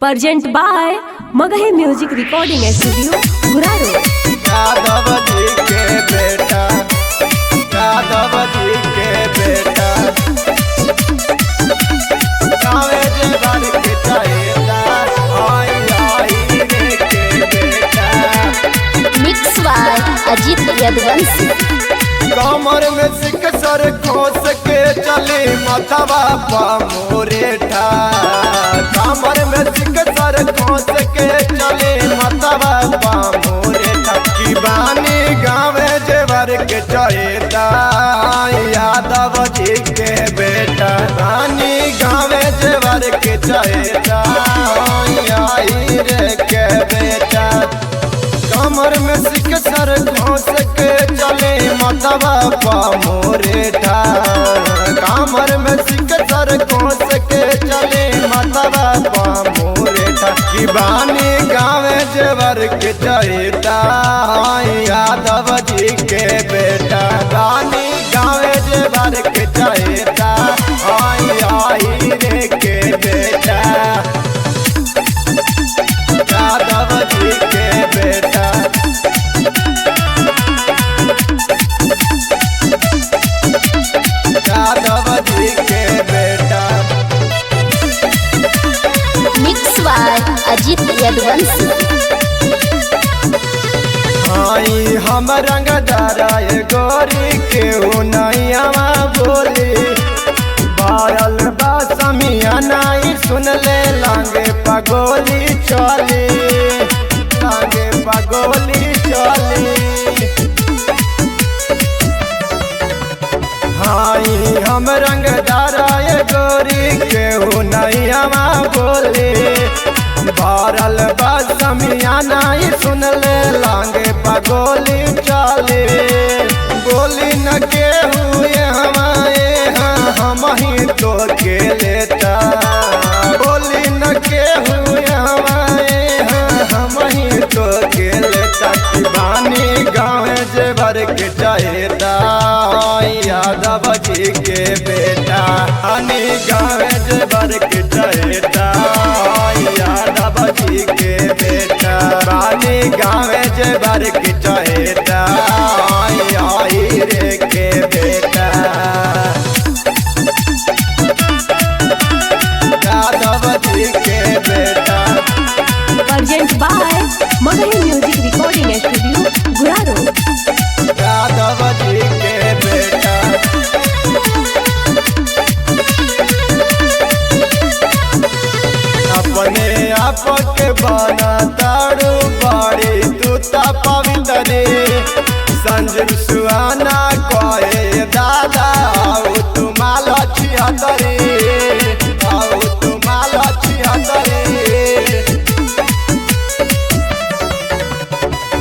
Present by Magahi music recording studio Guraro. Yadav ji के बेटा, यादव जी के बेटा, गावे जे बन के चाहेला, आई आई रे के बेटा। Mix by Ajit Yaduvanshi. कमर में सिक सर खोस के चले माथवा पा मोरेठा, कमर में सिक सर खोस के चले माथवा पा मोरेठा। की बानी गावे जेवर के चहेता, यादव जी के बेटा, बानी गावे जेवर के चहेता, आई रे के बेटा। कमर में सिक सर खोस के चले माथवा पा मोरेठा, कमर में सिक सर खोस के चले माथवा पा मोरेठा। की बानी गावे जेवर के चहेता, यादव जी के बेटा, बानी गावे जेवर के चहेता, आई रे के बेटा। यादव जी के बेटा, यादव जी के बेटा। Mix by Ajit Yaduvanshi. आई हम रंग दराय गोरी के नैया बोली, बारल बासमिया नाई सुन ले लांगे पगोली चली, लांगे पगोली चली। हाई हम रंग दराय गोरी के नैया बोली, बारल बासमिया नाई सुन ले लांगे पगोली चली। गोली न के हुए हमारे हम ही तो के लेता, गोली न के हुए हमारे हम ही तो के लेता। की बानी गाँव जेवर के चहेता, यादव जी के बेटा, हनी गाँव जेवर के चहेता, यादव जी के बेटा। बानी गाँव जेवर के चहेता, आई रे के बेटा। यादव जी के बेटा, present by Magahi music recording studio Guraro. Yadav ji के बेटा। अपने आप के बना तारू बड़ी तूता पवितरी, संजीव सुहाना कहे दादा आओ तुमाल छिहतरी, आओ तुमाल छिहतरी।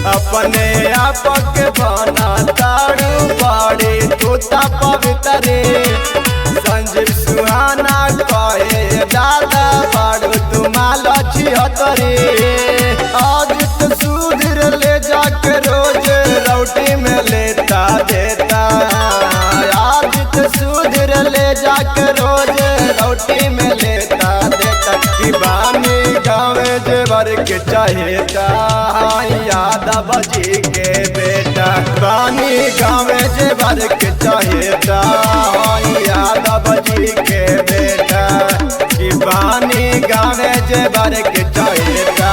अपने आप के बना तारू बड़ी तूता पवितरी, संजीव सुहाना कहे दादा बारू तुमाल छिहतरी। आज तो सुधर ले जाके रोज रोटी में लेता देता, आज तो सुधर ले जाके रोज रोटी में लेता देता। की बानी गाँव जेवर के चहेता, यादव जी के बेटा, बानी गाँव जेवर के चहेता, यादव जी के बेटा। की बानी गाँव जेवर के चहेता,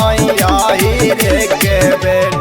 आई रे के बेटा।